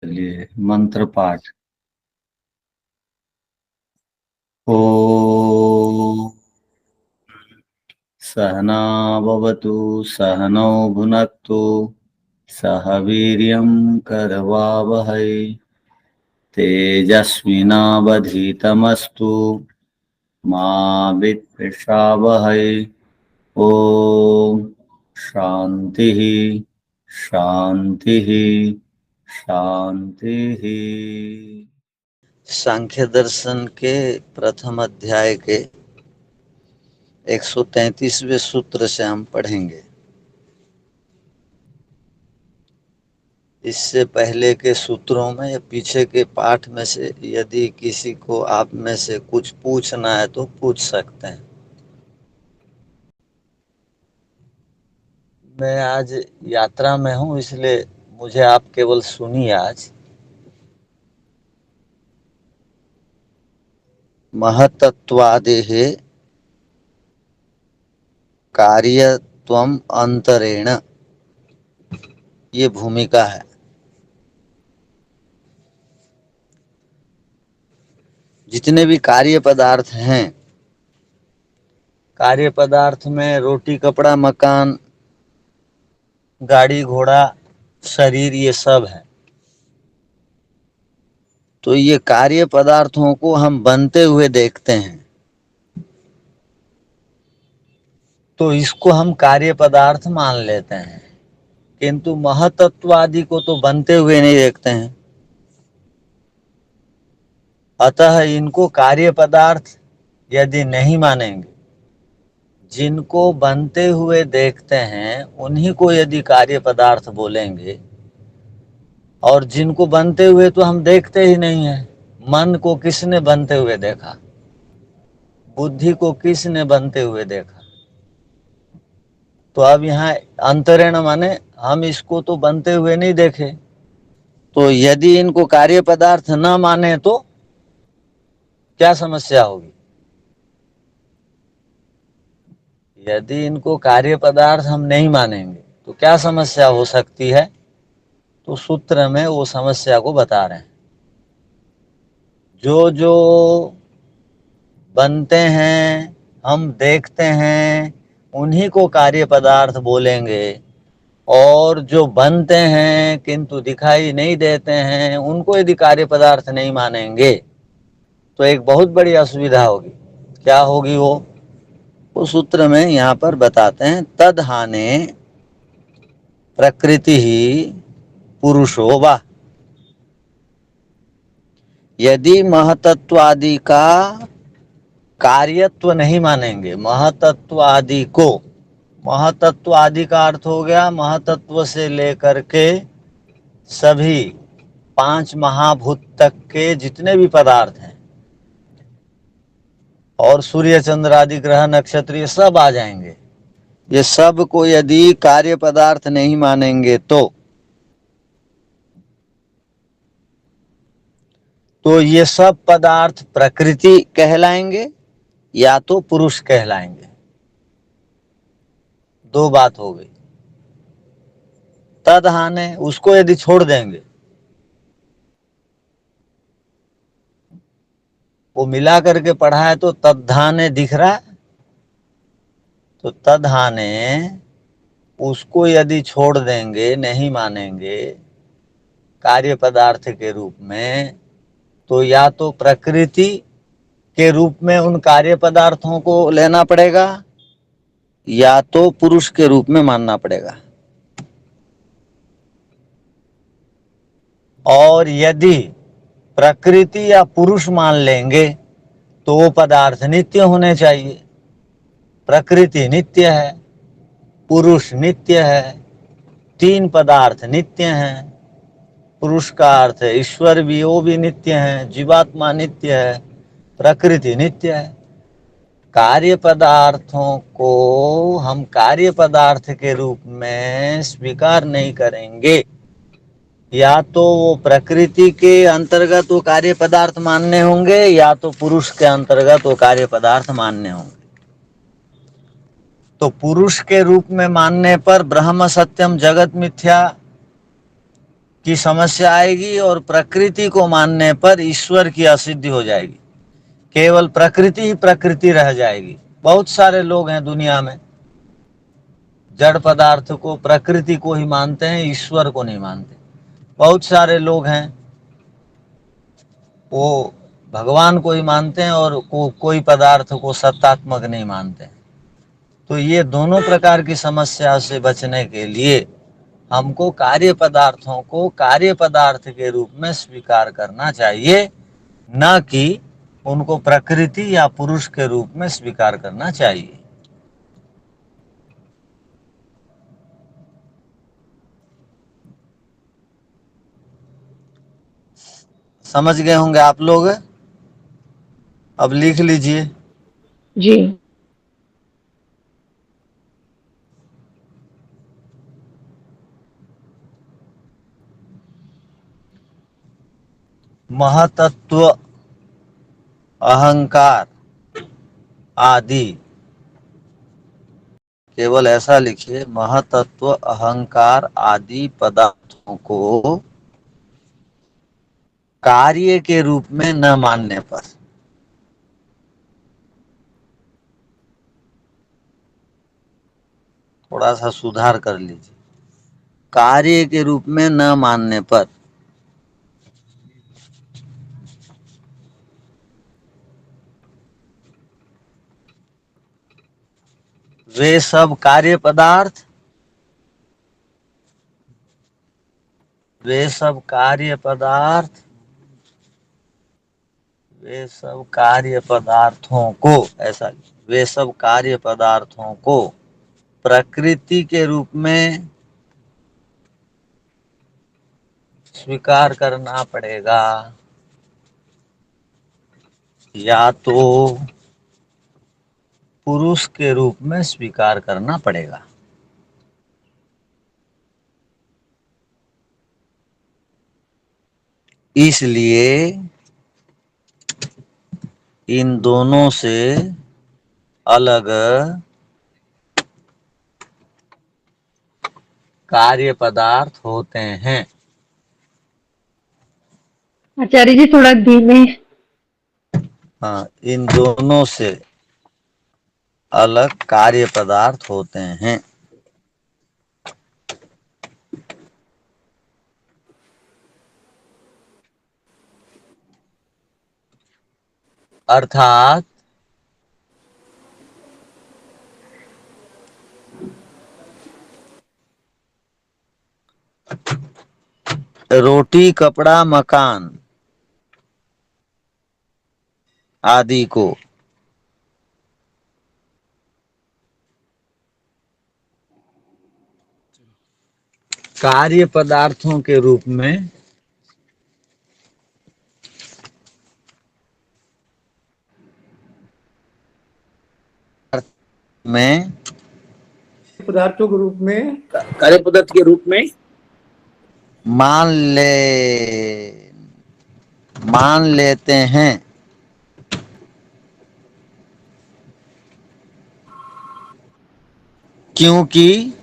चलिए मंत्र पाठ। ओम सहना भवतु सहनौ भुनक्तु सह वीर्यं करवावहै तेजस्विनावधीतमस्तु मा विद्विषावहै। ओम शांति शांति शांति। सांख्य दर्शन के प्रथम अध्याय के 133वें सूत्र से हम पढ़ेंगे। इससे पहले के सूत्रों में या पीछे के पाठ में से यदि किसी को आप में से कुछ पूछना है तो पूछ सकते हैं। मैं आज यात्रा में हूं, इसलिए मुझे आप केवल सुनिए। आज महतत्वादेः कार्यत्वम् अंतरेण, ये भूमिका है। जितने भी कार्य पदार्थ हैं, कार्य पदार्थ में रोटी कपड़ा मकान गाड़ी घोड़ा शरीर ये सब है। तो ये कार्य पदार्थों को हम बनते हुए देखते हैं, तो इसको हम कार्य पदार्थ मान लेते हैं। किंतु महतत्व आदि को तो बनते हुए नहीं देखते हैं। अतः इनको कार्य पदार्थ यदि नहीं मानेंगे, जिनको बनते हुए देखते हैं उन्हीं को यदि कार्य पदार्थ बोलेंगे, और जिनको बनते हुए तो हम देखते ही नहीं है। मन को किसने बनते हुए देखा? बुद्धि को किसने बनते हुए देखा? तो अब यहाँ अंतरेण माने हम इसको तो बनते हुए नहीं देखे। तो यदि इनको कार्य पदार्थ न माने तो क्या समस्या होगी? यदि इनको कार्य पदार्थ हम नहीं मानेंगे तो क्या समस्या हो सकती है? तो सूत्र में वो समस्या को बता रहे हैं। जो जो बनते हैं, हम देखते हैं, उन्हीं को कार्य पदार्थ बोलेंगे, और जो बनते हैं किंतु दिखाई नहीं देते हैं उनको यदि कार्य पदार्थ नहीं मानेंगे तो एक बहुत बड़ी असुविधा होगी। क्या होगी वो सूत्र में यहाँ पर बताते हैं। तद्हाने प्रकृति ही पुरुषो वा। यदि महतत्व आदि का कार्यत्व नहीं मानेंगे, महतत्व आदि को, महतत्व आदि का अर्थ हो गया महतत्व से लेकर के सभी 5 महाभूत तक के जितने भी पदार्थ हैं, और सूर्य चंद्र आदि ग्रह नक्षत्र ये सब आ जाएंगे। ये सब को यदि कार्य पदार्थ नहीं मानेंगे तो ये सब पदार्थ प्रकृति कहलाएंगे या तो पुरुष कहलाएंगे। दो बात हो गई। तद्हाने, उसको यदि छोड़ देंगे, वो मिला करके पढ़ा है तो तद्धाने दिख रहा है, तो तद्हाने उसको यदि छोड़ देंगे, नहीं मानेंगे कार्य पदार्थ के रूप में, तो या तो प्रकृति के रूप में उन कार्य पदार्थों को लेना पड़ेगा या तो पुरुष के रूप में मानना पड़ेगा। और यदि प्रकृति या पुरुष मान लेंगे तो वो पदार्थ नित्य होने चाहिए। प्रकृति नित्य है, पुरुष नित्य है, 3 पदार्थ नित्य हैं। पुरुष का अर्थ है ईश्वर भी, वो भी नित्य है, जीवात्मा नित्य है, प्रकृति नित्य है। कार्य पदार्थों को हम कार्य पदार्थ के रूप में स्वीकार नहीं करेंगे, या तो वो प्रकृति के अंतर्गत वो कार्य पदार्थ मानने होंगे या तो पुरुष के अंतर्गत वो कार्य पदार्थ मानने होंगे। तो पुरुष के रूप में मानने पर ब्रह्म सत्यम जगत मिथ्या की समस्या आएगी और प्रकृति को मानने पर ईश्वर की असिद्धि हो जाएगी। केवल प्रकृति ही प्रकृति रह जाएगी। बहुत सारे लोग हैं दुनिया में, जड़ पदार्थ को, प्रकृति को ही मानते हैं, ईश्वर को नहीं मानते। बहुत सारे लोग हैं वो भगवान को ही मानते हैं और कोई पदार्थ को सत्तात्मक नहीं मानते हैं। तो ये दोनों प्रकार की समस्या से बचने के लिए हमको कार्य पदार्थों को कार्य पदार्थ के रूप में स्वीकार करना चाहिए, न कि उनको प्रकृति या पुरुष के रूप में स्वीकार करना चाहिए। समझ गए होंगे आप लोग। अब लिख लीजिए। जी। महतत्व, अहंकार आदि, केवल ऐसा लिखिए, महतत्व अहंकार आदि पदार्थों को कार्य के रूप में न मानने पर, थोड़ा सा सुधार कर लीजिए, कार्य के रूप में न मानने पर वे सब कार्य पदार्थ, वे सब कार्य पदार्थ, वे सब कार्य पदार्थों को, ऐसा, वे सब कार्य पदार्थों को प्रकृति के रूप में स्वीकार करना पड़ेगा, या तो पुरुष के रूप में स्वीकार करना पड़ेगा। इसलिए इन दोनों से अलग कार्य पदार्थ होते हैं। आचार्य जी थोड़ा धीमे। हाँ, इन दोनों से अलग कार्य पदार्थ होते हैं। अर्थात रोटी, कपड़ा, मकान आदि को कार्य पदार्थों के रूप में पदार्थों के रूप में, कार्य पदार्थ के रूप में मान लेते हैं, क्योंकि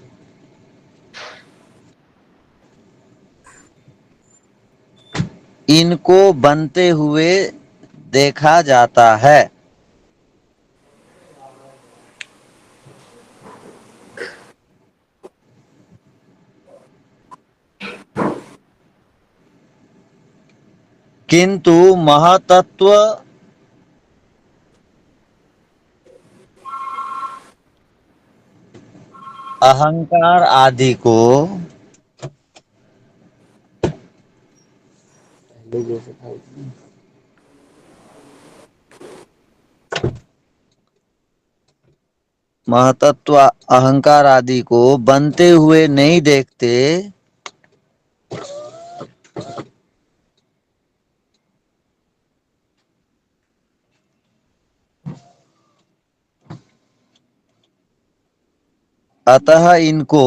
इनको बनते हुए देखा जाता है। किंतु महतत्व, अहंकार आदि को महतत्व अहंकार आदि को बनते हुए नहीं देखते, अतः इनको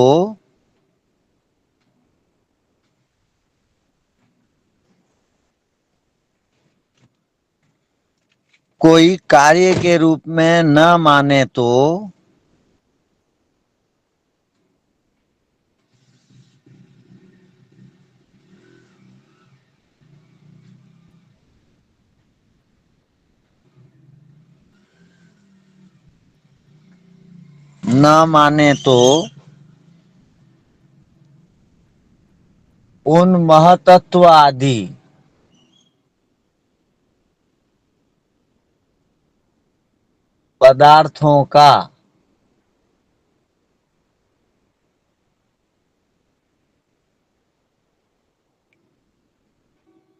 कोई कार्य के रूप में न माने तो न माने तो उन महतत्व आदि पदार्थों का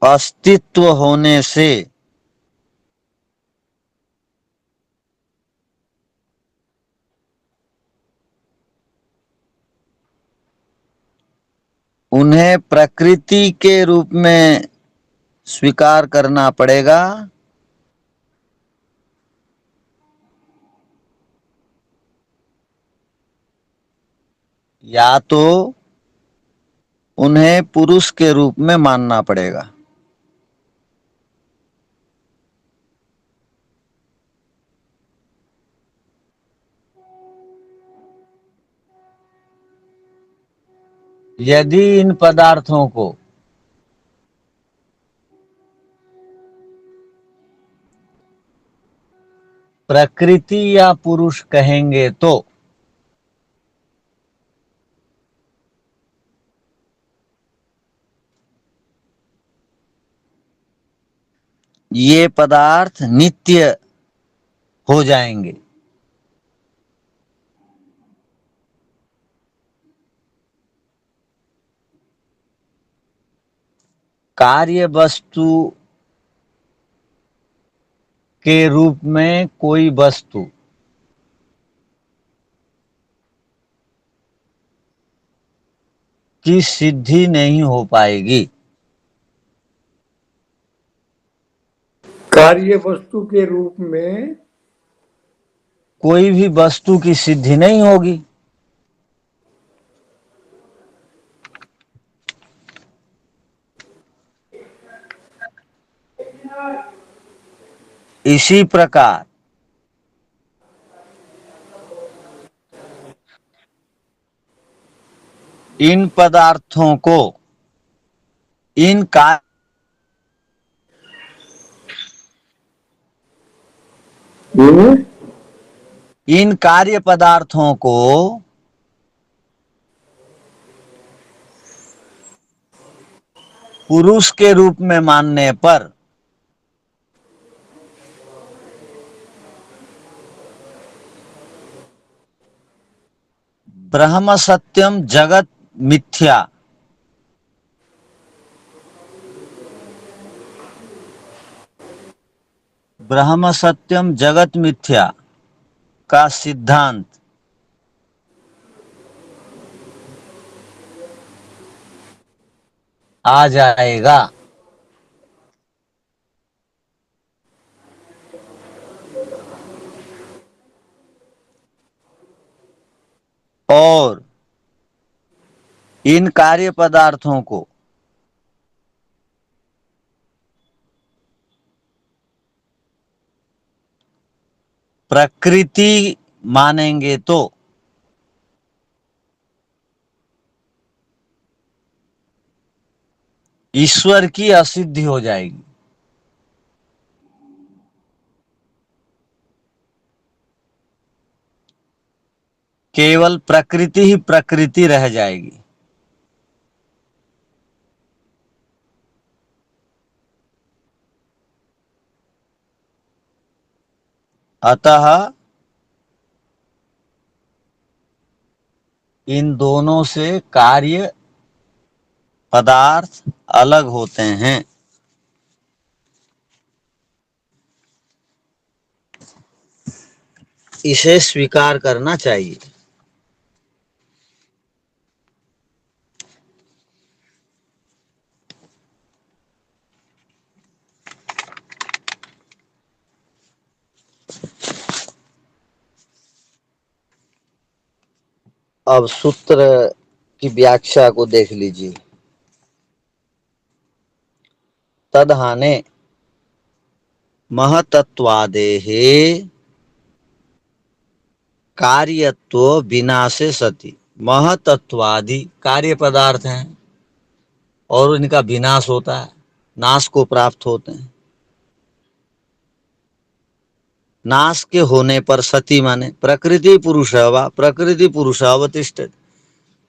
अस्तित्व होने से उन्हें प्रकृति के रूप में स्वीकार करना पड़ेगा या तो उन्हें पुरुष के रूप में मानना पड़ेगा। यदि इन पदार्थों को प्रकृति या पुरुष कहेंगे तो ये पदार्थ नित्य हो जाएंगे। कार्य वस्तु के रूप में कोई वस्तु की सिद्धि नहीं हो पाएगी। कार्य वस्तु के रूप में कोई भी वस्तु की सिद्धि नहीं होगी। इसी प्रकार इन पदार्थों को इन का इन कार्य पदार्थों को पुरुष के रूप में मानने पर ब्रह्म सत्यम जगत मिथ्या ब्रह्म सत्यम जगत मिथ्या का सिद्धांत आ जाएगा। और इन कार्य पदार्थों को प्रकृति मानेंगे तो ईश्वर की असिद्धि हो जाएगी। केवल प्रकृति ही प्रकृति रह जाएगी। अतः इन दोनों से कार्य पदार्थ अलग होते हैं। इसे स्वीकार करना चाहिए। अब सूत्र की व्याख्या को देख लीजिए। तदहाने महतत्वादेहे कार्यत्व विनाशे सति। महतत्वादि कार्य पदार्थ हैं और इनका विनाश होता है, नाश को प्राप्त होते हैं। नाश के होने पर सती माने प्रकृति पुरुष व प्रकृति पुरुष अवतिष्ठित।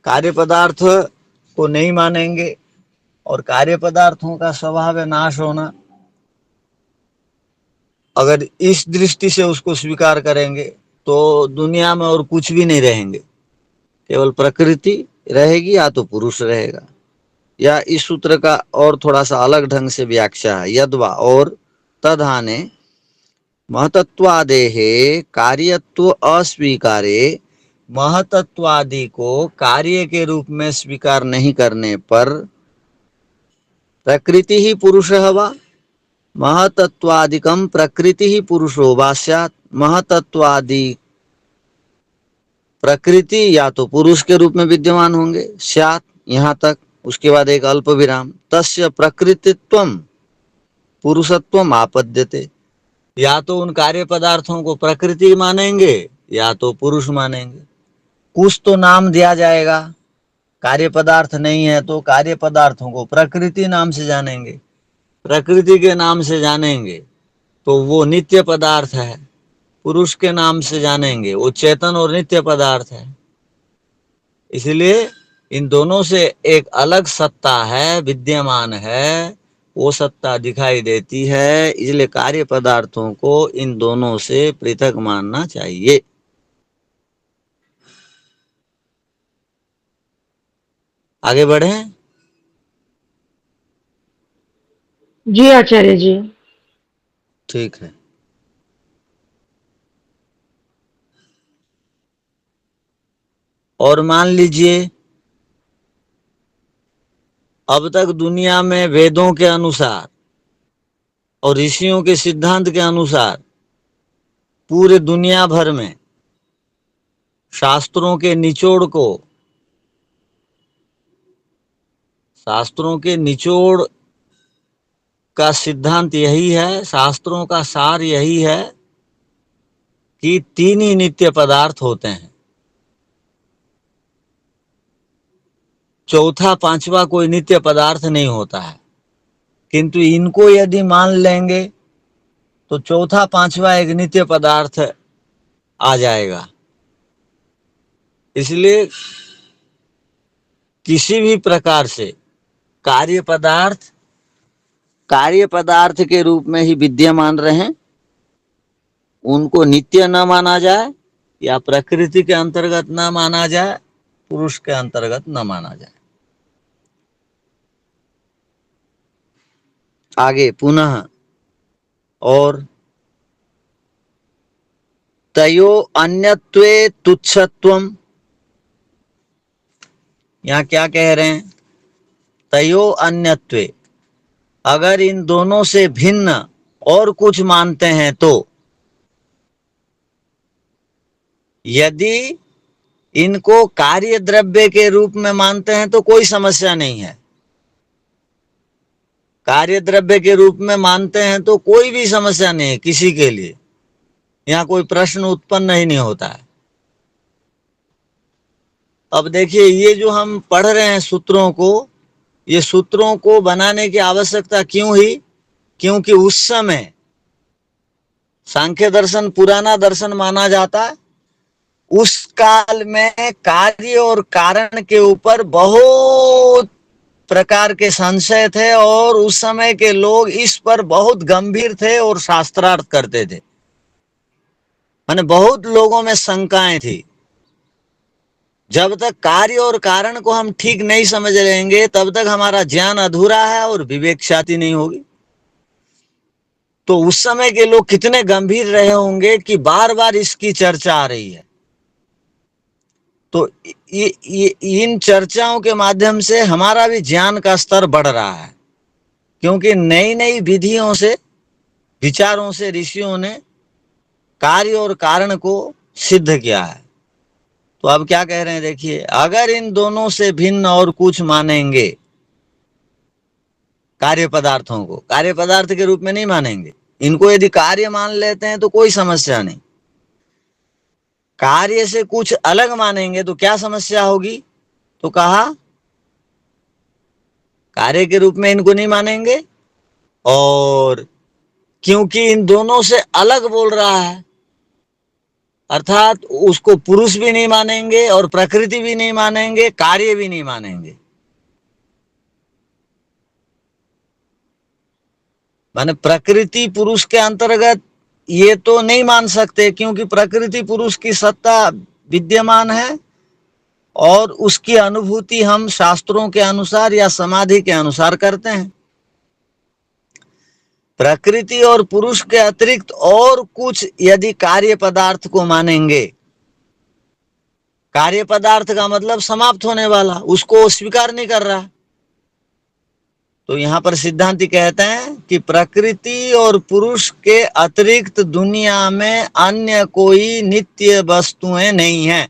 कार्य पदार्थ को नहीं मानेंगे और कार्य पदार्थों का स्वभाव है नाश होना। अगर इस दृष्टि से उसको स्वीकार करेंगे तो दुनिया में और कुछ भी नहीं रहेंगे, केवल प्रकृति रहेगी या तो पुरुष रहेगा। या इस सूत्र का और थोड़ा सा अलग ढंग से व्याख्या है, यद्वा और तद्हाने महतत्वादेहे कार्यत्व अस्वीकारे, महतत्वादि को कार्य के रूप में स्वीकार नहीं करने पर प्रकृति ही पुरुष वा महतत्वादिकम प्रकृति ही पुरुषो वा स्यात्। महतत्वादि प्रकृति या तो पुरुष के रूप में विद्यमान होंगे, स्यात् यहाँ तक, उसके बाद एक अल्प विराम, तस्य प्रकृतित्वम पुरुषत्वम आपद्यते। या तो उन कार्य पदार्थों को प्रकृति मानेंगे या तो पुरुष मानेंगे। कुछ तो नाम दिया जाएगा, कार्य पदार्थ नहीं है तो कार्य पदार्थों को प्रकृति नाम से जानेंगे, प्रकृति के नाम से जानेंगे तो वो नित्य पदार्थ है, पुरुष के नाम से जानेंगे वो चेतन और नित्य पदार्थ है। इसलिए इन दोनों से एक अलग सत्ता है, विद्यमान है, वो सत्ता दिखाई देती है। इसलिए कार्य पदार्थों को इन दोनों से पृथक मानना चाहिए। आगे बढ़े। जी आचार्य जी। ठीक है। और मान लीजिए अब तक दुनिया में वेदों के अनुसार और ऋषियों के सिद्धांत के अनुसार पूरे दुनिया भर में शास्त्रों के निचोड़ को, शास्त्रों के निचोड़ का सिद्धांत यही है, शास्त्रों का सार यही है कि तीन ही नित्य पदार्थ होते हैं, चौथा पांचवा कोई नित्य पदार्थ नहीं होता है। किंतु इनको यदि मान लेंगे तो चौथा पांचवा एक नित्य पदार्थ आ जाएगा। इसलिए किसी भी प्रकार से कार्य पदार्थ के रूप में ही विद्यमान रहें, उनको नित्य न माना जाए या प्रकृति के अंतर्गत न माना जाए, पुरुष के अंतर्गत न माना जाए। आगे पुनः और तयो अन्यत्वे तुच्छत्वम, यहां क्या कह रहे हैं? तयो अन्यत्वे, अगर इन दोनों से भिन्न और कुछ मानते हैं तो, यदि इनको कार्य द्रव्य के रूप में मानते हैं तो कोई समस्या नहीं है, कार्य द्रव्य के रूप में मानते हैं तो कोई भी समस्या नहीं है किसी के लिए, यहां कोई प्रश्न उत्पन्न ही नहीं होता है। अब देखिए ये जो हम पढ़ रहे हैं सूत्रों को, ये सूत्रों को बनाने की आवश्यकता क्यों हुई? क्योंकि उस समय सांख्य दर्शन पुराना दर्शन माना जाता है। उस काल में कार्य और कारण के ऊपर बहुत प्रकार के संशय थे और उस समय के लोग इस पर बहुत गंभीर थे और शास्त्रार्थ करते थे। माने बहुत लोगों में शंकाएं थी। जब तक कार्य और कारण को हम ठीक नहीं समझ लेंगे तब तक हमारा ज्ञान अधूरा है और विवेक ख्याति नहीं होगी। तो उस समय के लोग कितने गंभीर रहे होंगे कि बार बार इसकी चर्चा आ रही है। तो इन चर्चाओं के माध्यम से हमारा भी ज्ञान का स्तर बढ़ रहा है, क्योंकि नई नई विधियों से, विचारों से ऋषियों ने कार्य और कारण को सिद्ध किया है। तो अब क्या कह रहे हैं देखिए, अगर इन दोनों से भिन्न और कुछ मानेंगे, कार्य पदार्थों को कार्य पदार्थ के रूप में नहीं मानेंगे, इनको यदि कार्य मान लेते हैं तो कोई समस्या नहीं, कार्य से कुछ अलग मानेंगे तो क्या समस्या होगी? तो कहा कार्य के रूप में इनको नहीं मानेंगे, और क्योंकि इन दोनों से अलग बोल रहा है अर्थात उसको पुरुष भी नहीं मानेंगे और प्रकृति भी नहीं मानेंगे, कार्य भी नहीं मानेंगे। माने प्रकृति पुरुष के अंतर्गत ये तो नहीं मान सकते, क्योंकि प्रकृति पुरुष की सत्ता विद्यमान है और उसकी अनुभूति हम शास्त्रों के अनुसार या समाधि के अनुसार करते हैं। प्रकृति और पुरुष के अतिरिक्त और कुछ यदि कार्य पदार्थ को मानेंगे, कार्य पदार्थ का मतलब समाप्त होने वाला, उसको स्वीकार नहीं कर रहा, तो यहां पर सिद्धांती कहते हैं कि प्रकृति और पुरुष के अतिरिक्त दुनिया में अन्य कोई नित्य वस्तुएं नहीं है।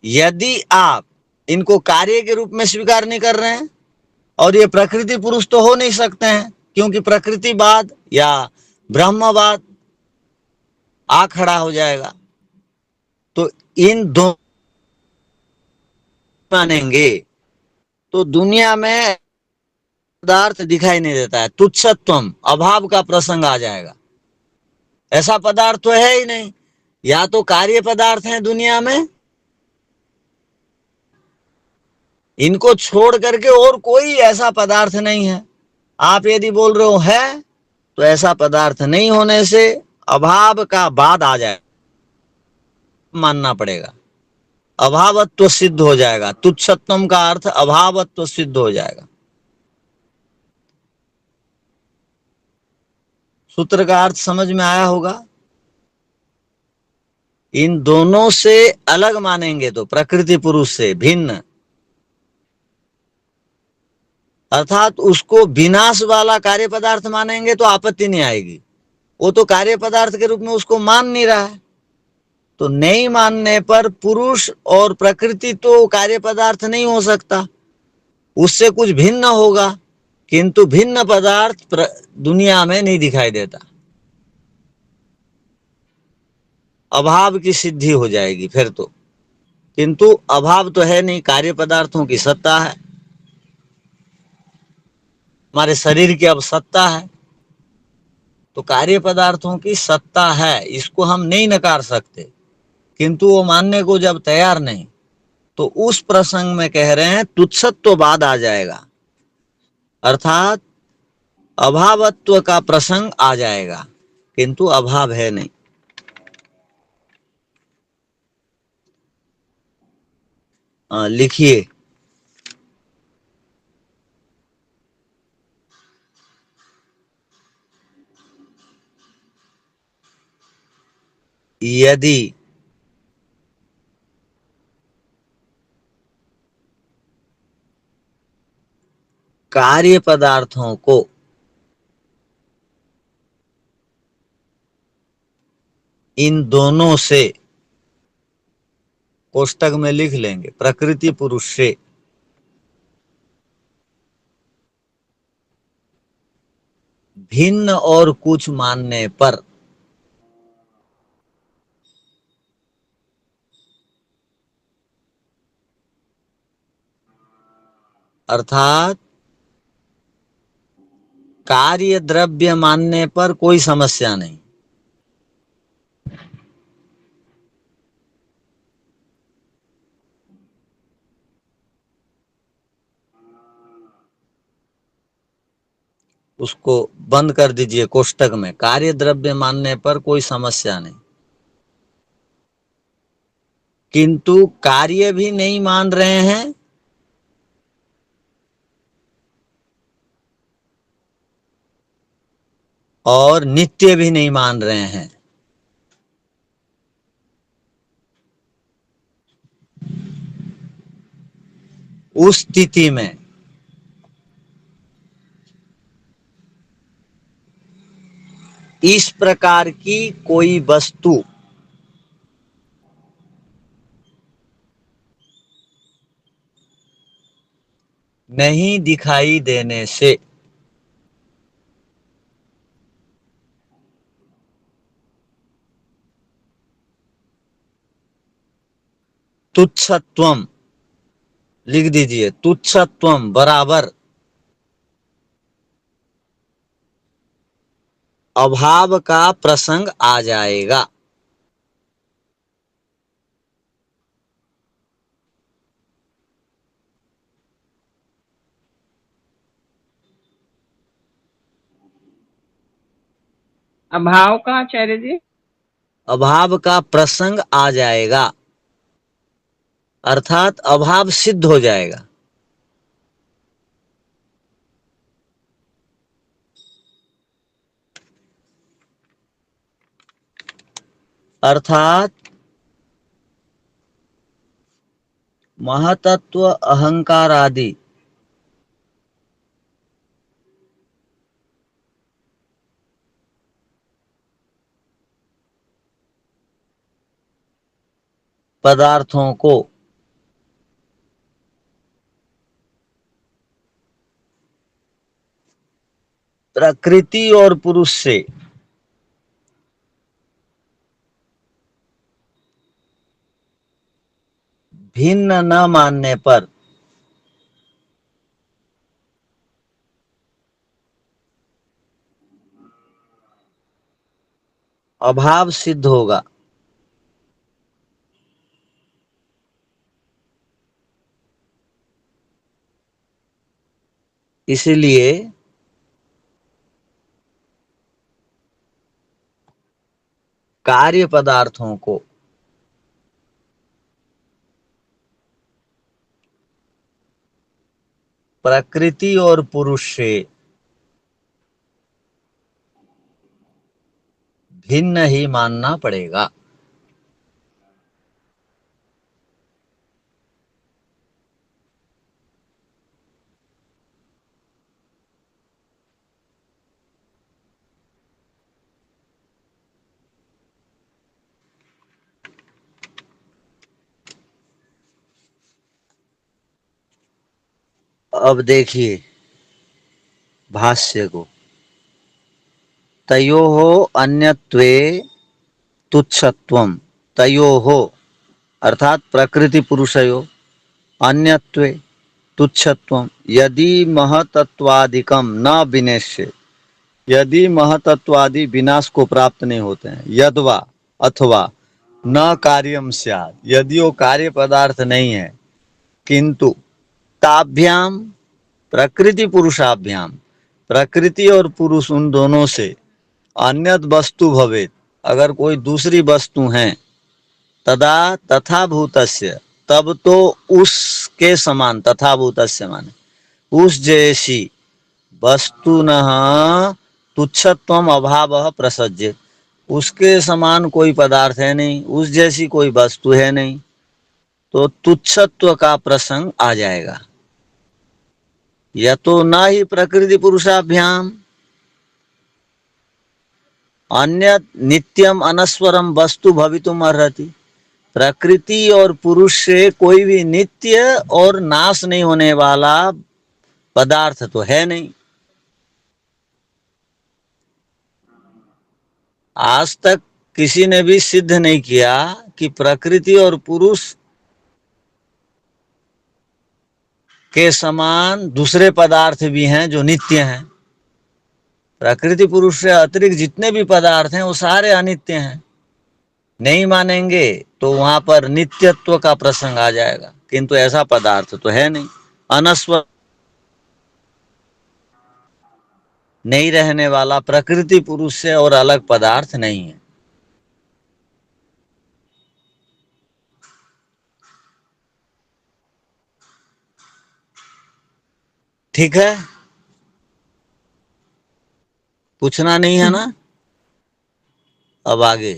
यदि आप इनको कार्य के रूप में स्वीकार नहीं कर रहे हैं, और ये प्रकृति पुरुष तो हो नहीं सकते हैं, क्योंकि प्रकृतिवाद या ब्रह्मवाद आ खड़ा हो जाएगा, तो इन दो मानेंगे तो दुनिया में पदार्थ दिखाई नहीं देता है, तुच्छत्वम, अभाव का प्रसंग आ जाएगा। ऐसा पदार्थ तो है ही नहीं, या तो कार्य पदार्थ है दुनिया में, इनको छोड़ करके और कोई ऐसा पदार्थ नहीं है। आप यदि बोल रहे हो है, तो ऐसा पदार्थ नहीं होने से अभाव का बाद आ जाए, मानना पड़ेगा, अभावत्व सिद्ध हो जाएगा। तुच्छत्वम का अर्थ अभावत्व सिद्ध हो जाएगा। सूत्र का अर्थ समझ में आया होगा। इन दोनों से अलग मानेंगे तो प्रकृति पुरुष से भिन्न, अर्थात उसको विनाश वाला कार्य पदार्थ मानेंगे तो आपत्ति नहीं आएगी, वो तो कार्य पदार्थ के रूप में उसको मान नहीं रहा है। तो नहीं मानने पर पुरुष और प्रकृति तो कार्य पदार्थ नहीं हो सकता, उससे कुछ भिन्न होगा, किंतु भिन्न पदार्थ दुनिया में नहीं दिखाई देता, अभाव की सिद्धि हो जाएगी फिर तो। किंतु अभाव तो है नहीं, कार्य पदार्थों की सत्ता है, हमारे शरीर की अब सत्ता है, तो कार्य पदार्थों की सत्ता है, इसको हम नहीं नकार सकते। किंतु वो मानने को जब तैयार नहीं, तो उस प्रसंग में कह रहे हैं तुच्छत्ववाद आ जाएगा, अर्थात अभावत्व का प्रसंग आ जाएगा, किंतु अभाव है नहीं। लिखिए, यदि कार्य पदार्थों को इन दोनों से, कोष्टक में लिख लेंगे, प्रकृति पुरुष से भिन्न और कुछ मानने पर अर्थात कार्य द्रव्य मानने पर कोई समस्या नहीं, उसको बंद कर दीजिए कोष्टक में, कार्य द्रव्य मानने पर कोई समस्या नहीं, किंतु कार्य भी नहीं मान रहे हैं और नित्य भी नहीं मान रहे हैं। उस स्थिति में इस प्रकार की कोई वस्तु नहीं दिखाई देने से तुच्छत्वम, लिख दीजिए, तुच्छत्वम बराबर अभाव का प्रसंग आ जाएगा। अभाव का आचार्य जी। अभाव का प्रसंग आ जाएगा अर्थात अभाव सिद्ध हो जाएगा। अर्थात महतत्व अहंकार आदि पदार्थों को प्रकृति और पुरुष से भिन्न न मानने पर अभाव सिद्ध होगा। इसलिए कार्य पदार्थों को प्रकृति और पुरुष से भिन्न ही मानना पड़ेगा। अब देखिए भाष्य को। तयोः अन्यत्वे तुच्छत्वम। तयोः अर्थात प्रकृति पुरुषयो अन्यत्वे तुच्छत्वम यदि महतत्वादिकम न विनेश्य। यदि महतत्वादि विनाश को प्राप्त नहीं होते हैं। यद्वा अथवा न कार्यम स्यात् यदि वो कार्य पदार्थ नहीं है किंतु ताभ्याम प्रकृति पुरुषाभ्याम प्रकृति और पुरुष उन दोनों से अन्यत वस्तु भवेत अगर कोई दूसरी वस्तु है तदा तथा भूतस्य तब तो उसके समान तथा भूतस्य माने उस जैसी वस्तुनः तुच्छत्वम अभावः प्रसज्येत। उसके समान कोई पदार्थ है नहीं उस जैसी कोई वस्तु है नहीं तो तुच्छत्व का प्रसंग आ जाएगा। यह तो न ही प्रकृति पुरुषाभ्याम अन्य नित्यम अनस्वरम वस्तु भवितुम अर्हति। प्रकृति और पुरुष से कोई भी नित्य और नाश नहीं होने वाला पदार्थ तो है नहीं। आज तक किसी ने भी सिद्ध नहीं किया कि प्रकृति और पुरुष के समान दूसरे पदार्थ भी हैं जो नित्य हैं। प्रकृति पुरुष से अतिरिक्त जितने भी पदार्थ हैं वो सारे अनित्य हैं। नहीं मानेंगे तो वहां पर नित्यत्व का प्रसंग आ जाएगा किंतु ऐसा पदार्थ तो है नहीं। अनस्वर नहीं रहने वाला प्रकृति पुरुष से और अलग पदार्थ नहीं है। ठीक है पूछना नहीं है ना। अब आगे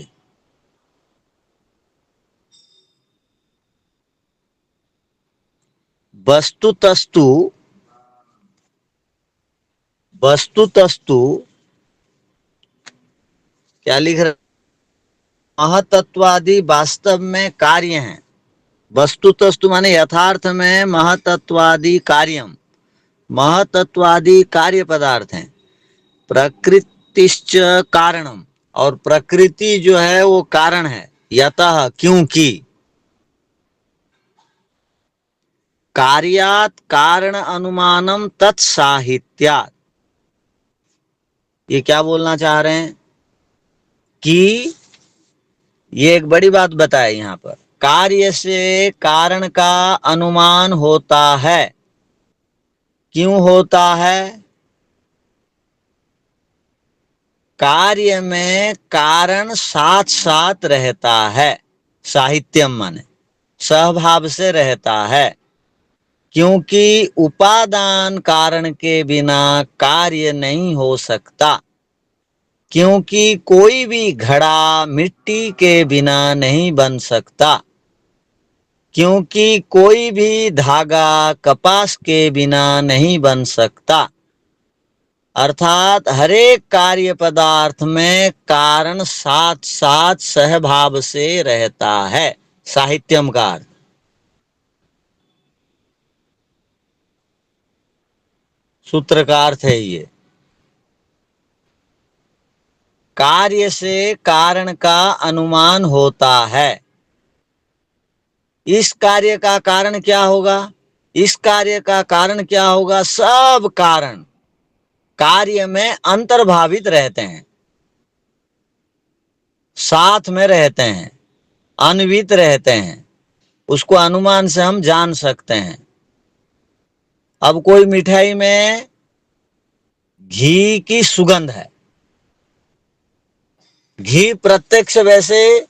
वस्तुतस्तु वस्तुतस्तु क्या लिख रहे महतत्वादि वास्तव में कार्य हैं। वस्तुतस्तु माने यथार्थ में महतत्वादि कार्यम महतत्वादि कार्य पदार्थ हैं। प्रकृतिश्च कारणम और प्रकृति जो है वो कारण है। यतः क्योंकि कार्यात कारण अनुमानम तत्साहित्यात् ये क्या बोलना चाह रहे हैं कि ये एक बड़ी बात बताए यहां पर, कार्य से कारण का अनुमान होता है। क्यों होता है? कार्य में कारण साथ साथ रहता है, साहित्यम माने सहभाव से रहता है, क्योंकि उपादान कारण के बिना कार्य नहीं हो सकता। क्योंकि कोई भी घड़ा मिट्टी के बिना नहीं बन सकता, क्योंकि कोई भी धागा कपास के बिना नहीं बन सकता। अर्थात हरेक कार्य पदार्थ में कारण साथ साथ सहभाव से रहता है, साहित्यम का अर्थ। सूत्र का अर्थ है ये, कार्य से कारण का अनुमान होता है। इस कार्य का कारण क्या होगा? इस कार्य का कारण क्या होगा? सब कारण कार्य में अंतर्भावित रहते हैं, साथ में रहते हैं, अन्वित रहते हैं। उसको अनुमान से हम जान सकते हैं। अब कोई मिठाई में घी की सुगंध है, घी प्रत्यक्ष वैसे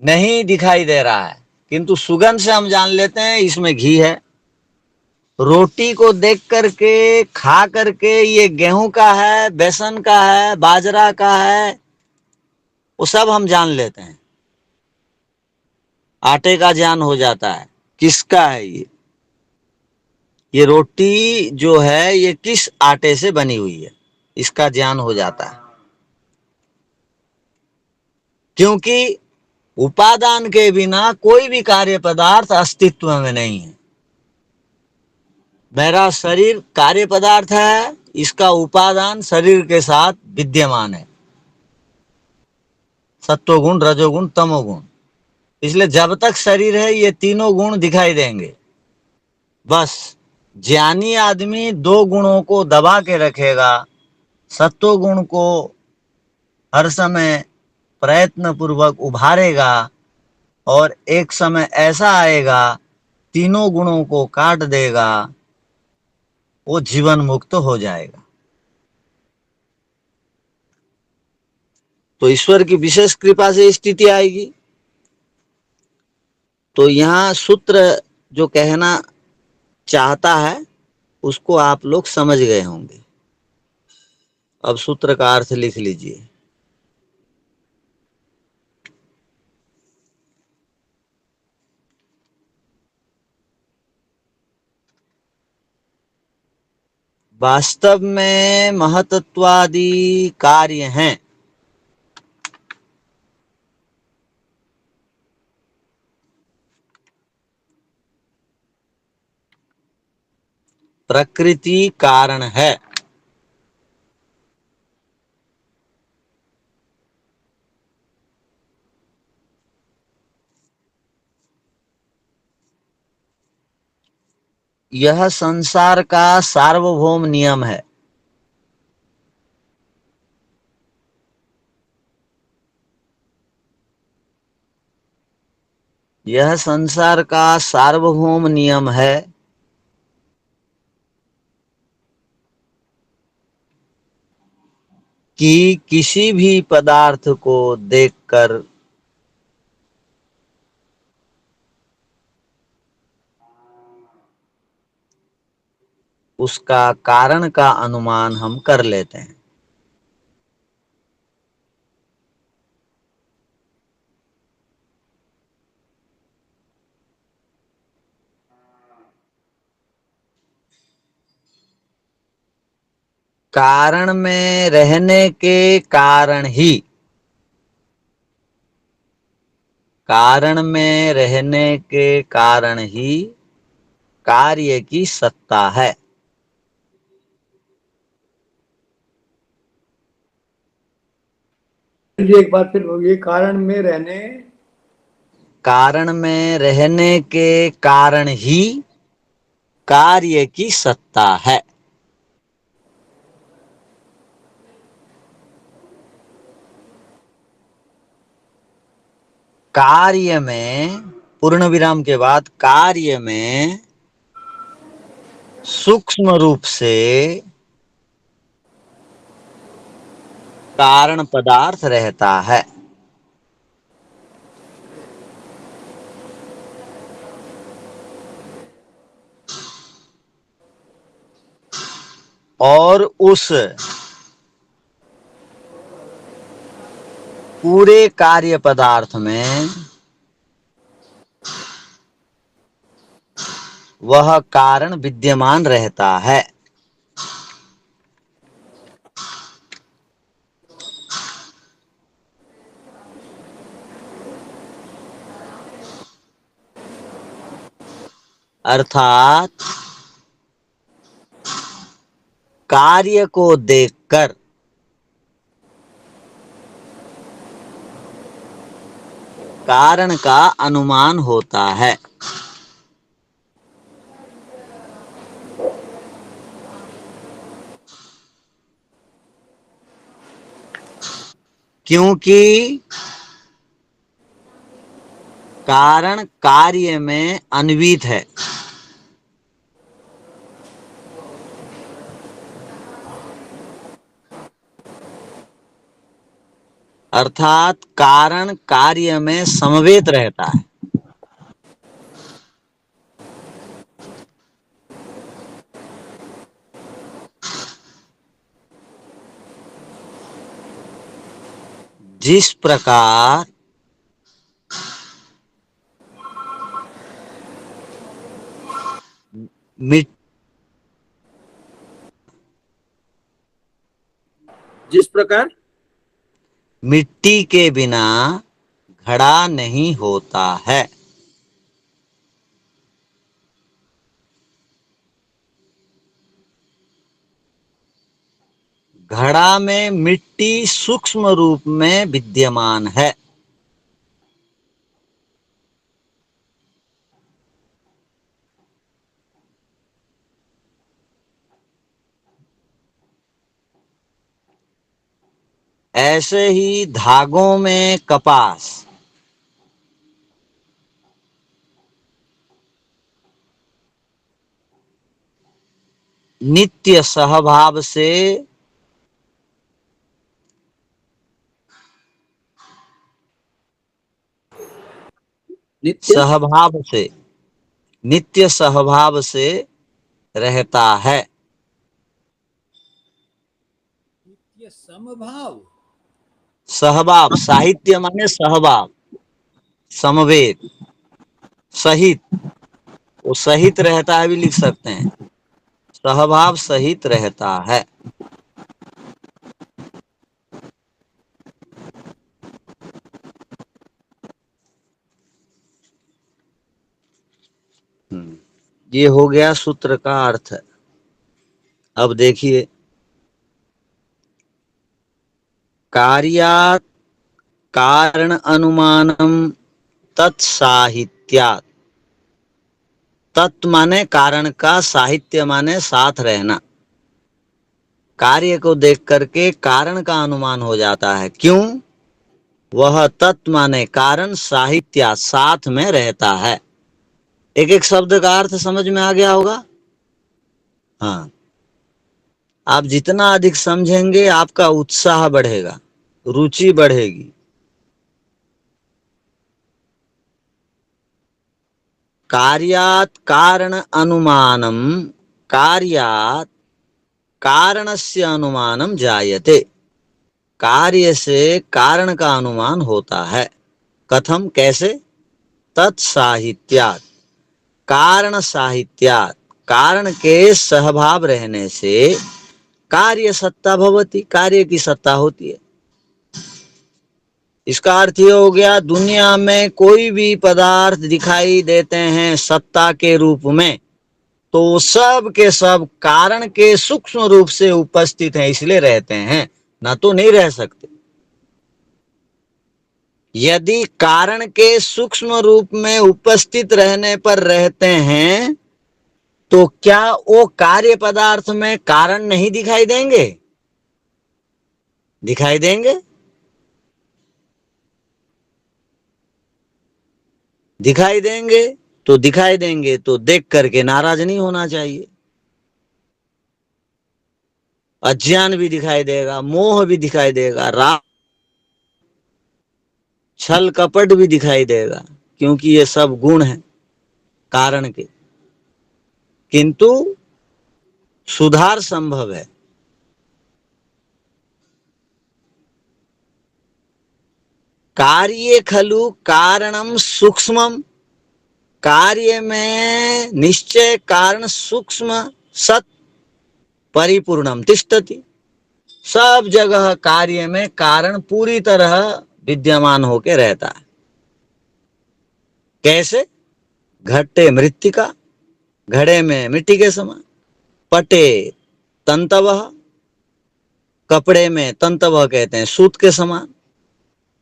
नहीं दिखाई दे रहा है, किंतु सुगंध से हम जान लेते हैं इसमें घी है। रोटी को देख करके, खा करके ये गेहूं का है, बेसन का है, बाजरा का है, वो सब हम जान लेते हैं। आटे का ज्ञान हो जाता है, किसका है ये रोटी जो है ये किस आटे से बनी हुई है, इसका ज्ञान हो जाता है। क्योंकि उपादान के बिना कोई भी कार्य पदार्थ अस्तित्व में नहीं है। मेरा शरीर कार्य पदार्थ है, इसका उपादान शरीर के साथ विद्यमान है, सत्वगुण, रजोगुण, तमोगुण। इसलिए जब तक शरीर है ये तीनों गुण दिखाई देंगे। बस ज्ञानी आदमी दो गुणों को दबा के रखेगा, सत्वगुण को हर समय प्रयत्न पूर्वक उभारेगा, और एक समय ऐसा आएगा तीनों गुणों को काट देगा, वो जीवन मुक्त हो जाएगा। तो ईश्वर की विशेष कृपा से स्थिति आएगी। तो यहां सूत्र जो कहना चाहता है उसको आप लोग समझ गए होंगे। अब सूत्र का अर्थ लिख लीजिए। वास्तव में महतत्वादि कार्य हैं, प्रकृति कारण है। यह संसार का सार्वभौम नियम है। यह संसार का सार्वभौम नियम है कि किसी भी पदार्थ को देखकर उसका कारण का अनुमान हम कर लेते हैं। कारण में रहने के कारण ही, कारण में रहने के कारण ही कार्य की सत्ता है। एक बार फिर ये कारण में रहने, कारण में रहने के कारण ही कार्य की सत्ता है। कार्य में, पूर्ण विराम के बाद कार्य में सूक्ष्म रूप से कारण पदार्थ रहता है। और उस पूरे कार्य पदार्थ में वह कारण विद्यमान रहता है। अर्थात कार्य को देखकर कारण का अनुमान होता है। क्योंकि कारण कार्य में अन्वित है। अर्थात कारण कार्य में समवेत रहता है। जिस प्रकार जिस प्रकार मिट्टी के बिना घड़ा नहीं होता है। घड़ा में मिट्टी सूक्ष्म रूप में विद्यमान है। ऐसे ही धागों में कपास नित्य सहभाव से नित्य नित्य सहभाव से रहता है। नित्य समभाव। सहभाव, साहित्य माने सहभाव, समवेत, सहित, वो सहित रहता है भी लिख सकते हैं। सहभाव सहित रहता है। ये हो गया सूत्र का अर्थ। अब देखिए, कार्यात् कारण अनुमानम तत्साहित्यात्। तत् माने कारण का, साहित्य माने साथ रहना। कार्य को देख करके कारण का अनुमान हो जाता है। क्यों? वह तत् माने कारण, साहित्य साथ में रहता है। एक एक शब्द का अर्थ समझ में आ गया होगा। हाँ, आप जितना अधिक समझेंगे आपका उत्साह बढ़ेगा, रुचि बढ़ेगी। कार्यात् कारण अनुमानम, कार्यात् कारणस्य अनुमानम जायते। कार्य से कारण का अनुमान होता है। कथम, कैसे? तत्साहित्यात्, कारण साहित्यात्, कारण के सहभाव रहने से कार्य सत्ता भवति, कार्य की सत्ता होती है। इसका अर्थ ये हो गया, दुनिया में कोई भी पदार्थ दिखाई देते हैं सत्ता के रूप में, तो सब के सब कारण के सूक्ष्म रूप से उपस्थित हैं, इसलिए रहते हैं, ना तो नहीं रह सकते। यदि कारण के सूक्ष्म रूप में उपस्थित रहने पर रहते हैं तो क्या वो कार्य पदार्थ में कारण नहीं दिखाई देंगे? दिखाई देंगे। दिखाई देंगे तो देख करके नाराज नहीं होना चाहिए। अज्ञान भी दिखाई देगा, मोह भी दिखाई देगा, राग छल कपट भी दिखाई देगा, क्योंकि ये सब गुण हैं कारण के। किंतु सुधार संभव है। कार्ये खलु कारणम सूक्ष्मम, कार्य में निश्चय कारण सूक्ष्म सत परिपूर्णम तिष्ठति। सब जगह कार्य में कारण पूरी तरह विद्यमान होके रहता है। कैसे? घटे मृत्तिका, घड़े में मिट्टी के समान, पटे तंतवः, कपड़े में तंतवः कहते हैं सूत के समान,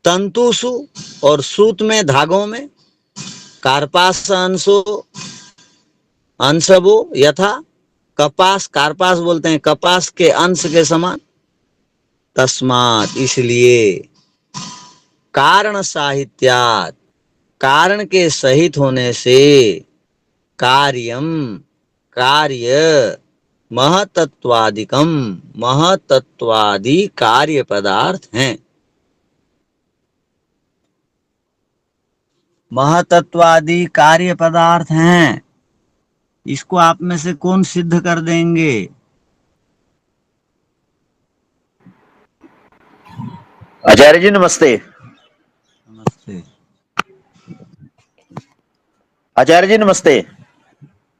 तंतुसु और सूत में धागों में, कार्पास अंशो अंशवो यथा, कपास कार्पास बोलते हैं कपास के अंश के समान। तस्मात् इसलिए कारण साहित्यात्, कारण के सहित होने से कार्यम कार्य महतत्वादिकम, महतत्वादि कार्य पदार्थ हैं। महतत्वादि कार्य पदार्थ हैं। इसको आप में से कौन सिद्ध कर देंगे? आचार्य जी नमस्ते। नमस्ते। आचार्य जी नमस्ते।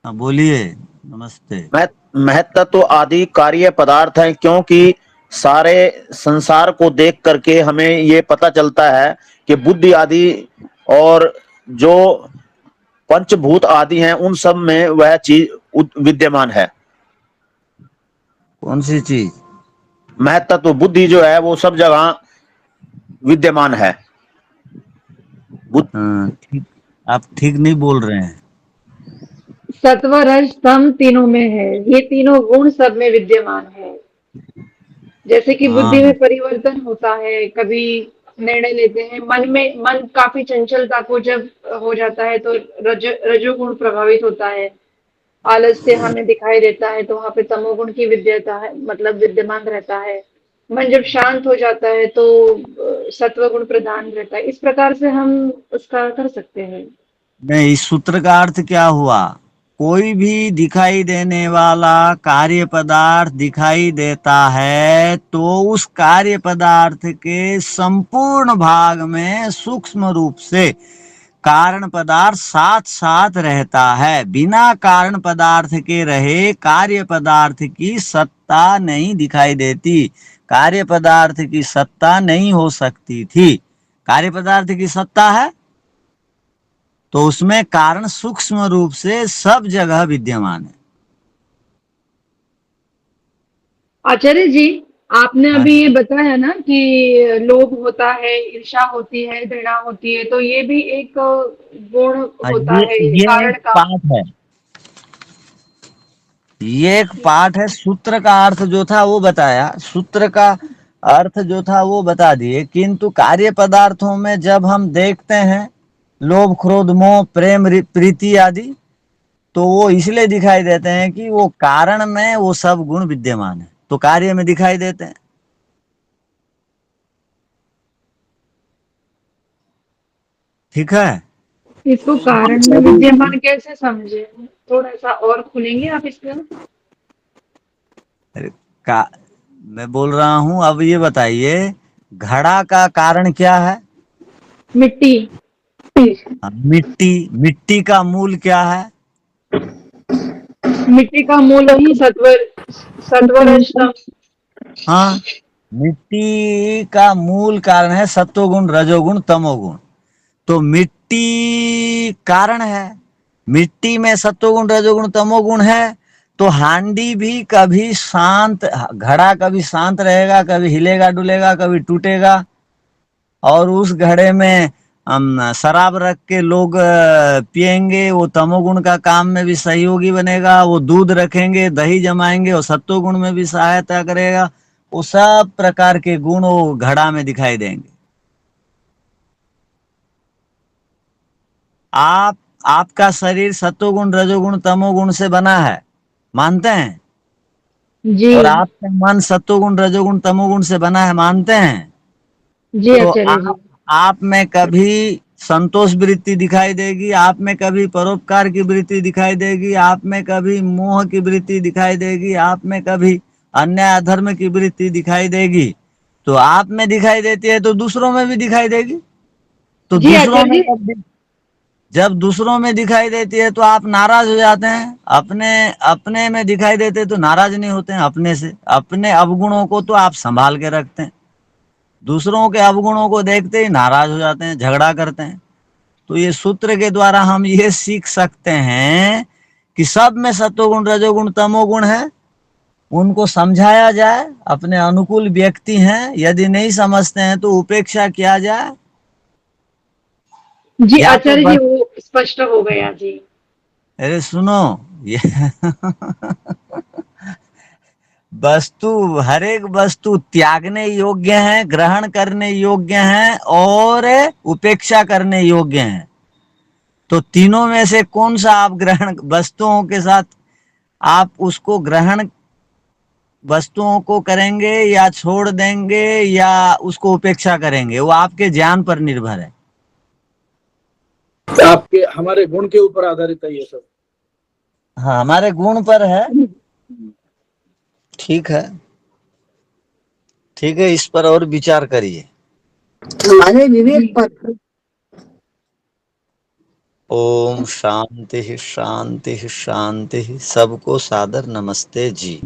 हाँ बोलिए। नमस्ते। महत्त्व आदि कार्य पदार्थ हैं, क्योंकि सारे संसार को देख करके हमें ये पता चलता है कि बुद्धि आदि और जो पंचभूत आदि हैं उन सब में वह चीज विद्यमान है। कौन सी चीज? महत्त्व बुद्धि जो है वो सब जगह विद्यमान है। हाँ, ठीक। आप ठीक नहीं बोल रहे हैं। सत्व रज तम तीनों में है, ये तीनों गुण सब में विद्यमान है। जैसे कि बुद्धि हाँ में परिवर्तन होता है, कभी निर्णय लेते हैं, मन काफी चंचलता को जब हो जाता है तो रजोगुण प्रभावित होता है, आलस्य हमें दिखाई देता है तो वहां पे तमोगुण की विद्यता है, मतलब विद्यमान रहता है। मन जब शांत हो जाता है तो सत्व गुण प्रधान रहता है। इस प्रकार से हम उसका कर सकते हैं। नहीं, इस सूत्र का अर्थ क्या हुआ? कोई भी दिखाई देने वाला कार्य पदार्थ दिखाई देता है तो उस कार्य पदार्थ के संपूर्ण भाग में सूक्ष्म रूप से कारण पदार्थ साथ साथ रहता है। बिना कारण पदार्थ के रहे कार्य पदार्थ की सत्ता नहीं दिखाई देती। कार्य पदार्थ की सत्ता नहीं हो सकती थी। कार्य पदार्थ की सत्ता है तो उसमें कारण सूक्ष्म रूप से सब जगह विद्यमान है। आचार्य जी, आपने अभी ये बताया ना कि लोभ होता है, ईर्ष्या होती है, घृणा होती है, तो ये भी एक गुण हाँ, होता है ये कारण एक का। पाठ है। ये एक पाठ है। सूत्र का अर्थ जो था वो बताया, सूत्र का अर्थ जो था वो बता दिए। किंतु कार्य पदार्थों में जब हम देखते हैं लोभ क्रोध मोह प्रेम प्रीति आदि, तो वो इसलिए दिखाई देते हैं कि वो कारण में वो सब गुण विद्यमान है तो कार्य में दिखाई देते हैं। ठीक है। इसको कारण में विद्यमान कैसे समझे? थोड़ा सा और खुलेंगे आप इसमें? अरे का मैं बोल रहा हूं, अब ये बताइए घड़ा का कारण क्या है? मिट्टी। हाँ, मिट्टी। मिट्टी का मूल क्या है? मिट्टी का मूल ही सत्वर रजतम। हाँ, मिट्टी का मूल कारण है सत्वगुण रजोगुण तमोगुण। तो मिट्टी कारण है। मिट्टी में सत्वगुण रजोगुण तमोगुण है तो हांडी भी कभी शांत, घड़ा कभी शांत रहेगा, कभी हिलेगा डुलेगा, कभी टूटेगा। और उस घड़े में शराब रख के लोग पिएंगे, वो तमोगुण का काम में भी सहयोगी बनेगा। वो दूध रखेंगे, दही जमाएंगे, वो सत्वगुण में भी सहायता करेगा। वो सब प्रकार के गुण वो घड़ा में दिखाई देंगे। आपका शरीर सत्वगुण रजोगुण तमोगुण से बना है, मानते हैं? जी और आपका मन सत्वगुण रजोगुण तमोगुण से बना है, मानते हैं? जी तो आचार्य जी। आप में कभी संतोष वृत्ति दिखाई देगी, आप में कभी परोपकार की वृत्ति दिखाई देगी, आप में कभी मोह की वृत्ति दिखाई देगी, आप में कभी अन्याय अधर्म की वृत्ति दिखाई देगी। तो आप में दिखाई देती है तो दूसरों में भी दिखाई देगी। तो जी दूसरों आचार्य में जी। जब दूसरों में दिखाई देती है तो आप नाराज हो जाते हैं, अपने अपने में दिखाई देते तो नाराज नहीं होते हैं अपने से। अपने अवगुणों को तो आप संभाल के रखते हैं, दूसरों के अवगुणों को देखते ही नाराज हो जाते हैं, झगड़ा करते हैं। तो ये सूत्र के द्वारा हम ये सीख सकते हैं कि सब में सत्वगुण रजोगुण तमोगुण है, उनको समझाया जाए, अपने अनुकूल व्यक्ति हैं, यदि नहीं समझते हैं तो उपेक्षा किया जाए। जी या तो आचार्य जी, वो स्पष्ट हो गया जी। अरे सुनो, ये वस्तु, हर एक वस्तु त्यागने योग्य है, ग्रहण करने योग्य है और उपेक्षा करने योग्य है। तो तीनों में से कौन सा आप ग्रहण, वस्तुओं के साथ आप उसको ग्रहण वस्तुओं को करेंगे या छोड़ देंगे या उसको उपेक्षा करेंगे, वो आपके ज्ञान पर निर्भर है। आपके हमारे गुण के ऊपर आधारित है ये सब। हाँ, हमारे गुण पर है। ठीक है, ठीक है, इस पर और विचार करिए। हमारे विवेक पर। ओम शांति शांति शांति। सबको सादर नमस्ते जी।